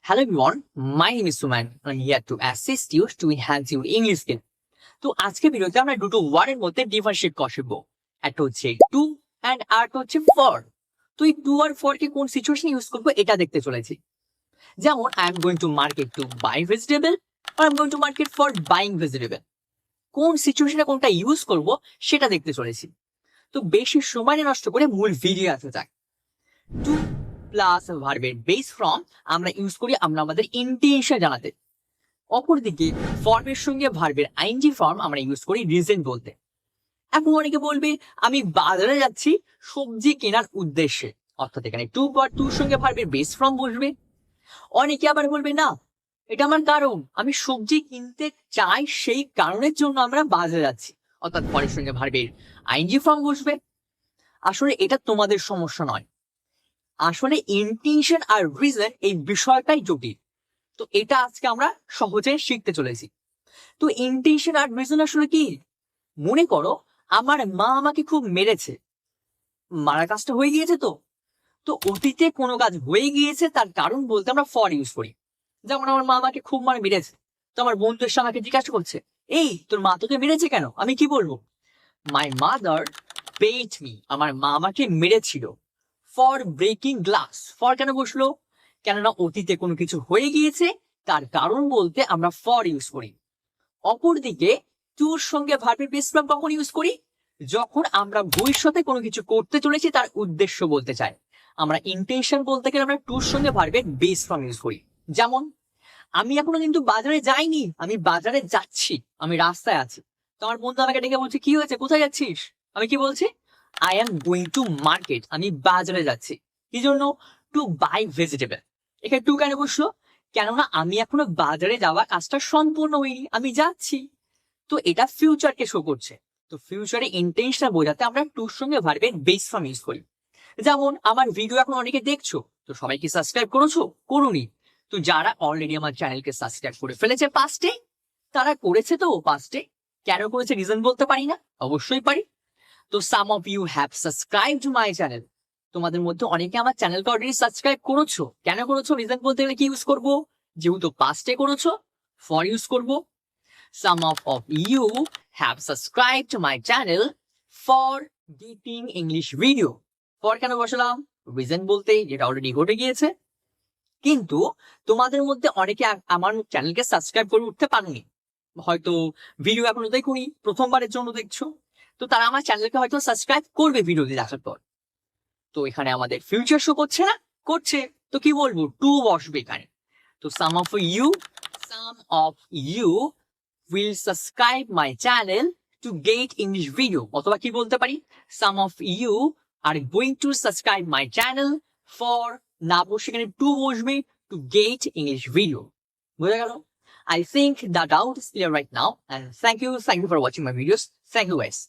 Hello everyone, my name is Suman. I'm here to assist you to enhance your English skill. তো আজকে ভিডিওতে আমরা দুটো ওয়ার্ডের মধ্যে ডিফারেন্সিয়েট করা শিখবো। একটা হচ্ছে টু এন্ড আরেকটা হচ্ছে ফর। তো এই টু আর ফর কে কোন সিচুয়েশনে ইউজ করবো এটা দেখতে চলেছি। যেমন I am going to market to buy vegetable আর I am going to market for buying vegetable. কোন সিচুয়েশনে কোনটা ইউজ করব সেটা দেখতে চলেছি। তো বেশি সময় নষ্ট করে মূল ভিডিও আসা যাক। টু প্লাস ভার্বের বেস ফর্ম আমরা ইউজ করি আমরা আমাদের ইন্টেনশন জানাতে। অপরদিকে ফর্মের সঙ্গে ভার্বের আইএনজি ফর্ম আমরা ইউজ করি রিজন বলতে। এখন অনেকে বলবে আমি বাজারে যাচ্ছি সবজি কেনার উদ্দেশ্যে, অর্থাৎ এখানে টু বা টুর সঙ্গে ভার্বের বেস ফর্ম বসবে। অনেকে আবার বলবে না, এটা আমার কারণ, আমি সবজি কিনতে চাই, সেই কারণের জন্য আমরা বাজারে যাচ্ছি, অর্থাৎ ফরের সঙ্গে ভার্বের আইএনজি ফর্ম বসবে। আসলে এটা তোমাদের সমস্যা নয়, আসলে ইন্টেনশন আর রিজন এই বিষয়টাই জটিল। তো এটা আজকে আমরা সহজে শিখতে চলেছি। তো ইন্টেনশন আর রিজন আসলে কি? মনে করো আমার মা আমাকে খুব মেরেছে, মারা কাজটা হয়ে গিয়েছে। তো অতীতে কোনো কাজ হয়ে গিয়েছে তার কারণ বলতে আমরা ফর ইউজ করি। যেমন আমার মা আমাকে খুব মেরেছে, তো আমার বন্ধু এসে আমাকে জিজ্ঞাসা করছে, এই তোর মা তোকে মেরেছে কেন? আমি কি বলবো? মাই মাদার বেট মি, আমার মা আমাকে মেরেছিল ফর ব্রেকিং গ্লাস। ফর কেন বসলো? কেননা অতীতে কোনো কিছু হয়ে গিয়েছে তার কারণ বলতে আমরা ফর ইউজ করি। অপরদিকে টুর সঙ্গে ভার্বের বেস ফর্ম কখন ইউজ করি? যখন আমরা ভবিষ্যতে কোনো কিছু করতে চলেছি তার উদ্দেশ্য বলতে চাই। আমরা ইন্টেনশন বলতে গেলে আমরা টুর সঙ্গে ভার্বের বেস ফর্ম ইউজ করি। যেমন আমি এখনো কিন্তু বাজারে যাইনি, আমি বাজারে যাচ্ছি, আমি রাস্তায় আছি। তো আমার বন্ধু আমাকে ডেকে বলছে, কি হয়েছে, কোথায় যাচ্ছিস? আমি কি বলছি? I am going to market, আমি বাজারে যাচ্ছি। কি জন্য? To buy vegetable. এখানে টু কেন বসলো? কেননা আমি এখনো বাজারে যাওয়া কাজটা সম্পূর্ণ হয়নি, আমি যাচ্ছি। তো এটা ফিউচারকে শো করছে। তো ফিউচারে ইন্টেনশন বোঝাতে আমরা টুর সঙ্গে ভার্বের বেস ফর্ম ইউজ করি। যেমন আমার ভিডিও এখন অনেকে দেখছো, তো সবাই কি সাবস্ক্রাইব করেছো? করুনি? তো যারা অলরেডি আমার চ্যানেলকে সাবস্ক্রাইব করে ফেলেছে পাস্টে, তারা করেছে তো পাস্টে, কেন করেছে রিজন বলতে পারি না? অবশ্যই পারি। তো some of you have subscribe to my channel. তোমাদের মধ্যে অনেকে আমার চ্যানেলকে অলরেডি সাবস্ক্রাইব করেছো, কেন করেছো? রিজন বলতে গেলে কি ইউজ করবো? যেহেতু পাস্টে করেছো, ফর ইউজ করবো। Some of you have subscribed to my channel for getting English video. For কেন বসালাম? রিজন বলতে, যেটা অলরেডি ঘটে গিয়েছে। কিন্তু তোমাদের মধ্যে অনেকে আমার চ্যানেলকে সাবস্ক্রাইব করে উঠতে পারেনি, হয়তো ভিডিও এখনো দেখুনি, প্রথমবারের জন্য দেখছো। তো তারা আমার চ্যানেলকে হয়তো সাবস্ক্রাইব করবে ভিডিওটি দেখার পর। তো এখানে আমাদের ফিউচার শো করছে না? করছে। তো কি বলবো? টু বসবে এখানে। তো some of you will subscribe my channel to get English video. অথবা কি বলতে পারি? Some of you are going to subscribe my channel for, না বসে এখানে to বসবে, to get English video. বুঝা গেল? I think the doubt is clear right now, and thank you for watching my videos. Thank you guys.